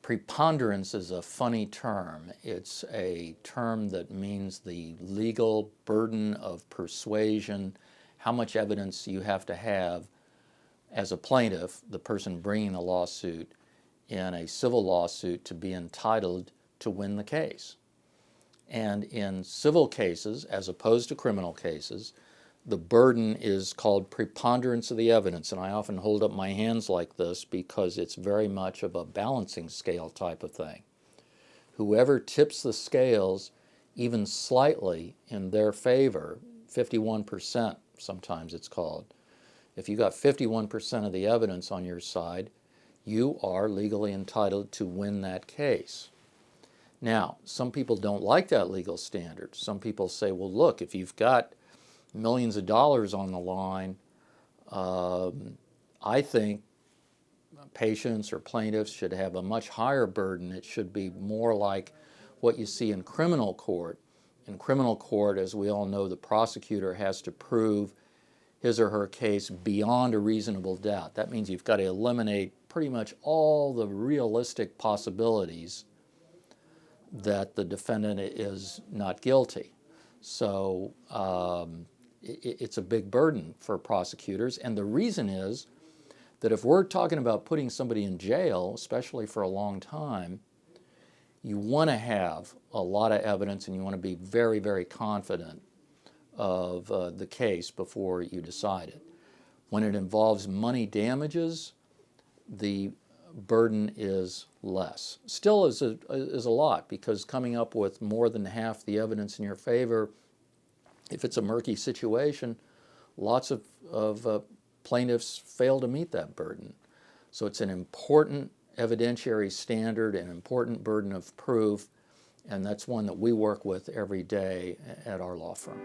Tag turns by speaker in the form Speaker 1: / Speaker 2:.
Speaker 1: Preponderance is a funny term. It's a term that means the legal burden of persuasion, how much evidence you have to have as a plaintiff, the person bringing the lawsuit, in a civil lawsuit to be entitled to win the case. And in civil cases, as opposed to criminal cases, the burden is called preponderance of the evidence, and I often hold up my hands like this because it's very much of a balancing scale type of thing. Whoever tips the scales even slightly in their favor, 51% sometimes it's called, if you got 51% of the evidence on your side, you are legally entitled to win that case. Now, some people don't like that legal standard. Some people say, well, look, if you've got millions of dollars on the line, I think patients or plaintiffs should have a much higher burden. It should be more like what you see in criminal court. In criminal court, as we all know, the prosecutor has to prove his or her case beyond a reasonable doubt. That means you've got to eliminate pretty much all the realistic possibilities that the defendant is not guilty. So it's a big burden for prosecutors, and the reason is that if we're talking about putting somebody in jail, especially for a long time, you want to have a lot of evidence and you want to be very, very confident of the case before you decide it. When it involves money damages, the burden is less. Still is a lot, because coming up with more than half the evidence in your favor, if it's a murky situation, lots of plaintiffs fail to meet that burden. So it's an important evidentiary standard, an important burden of proof, and that's one that we work with every day at our law firm.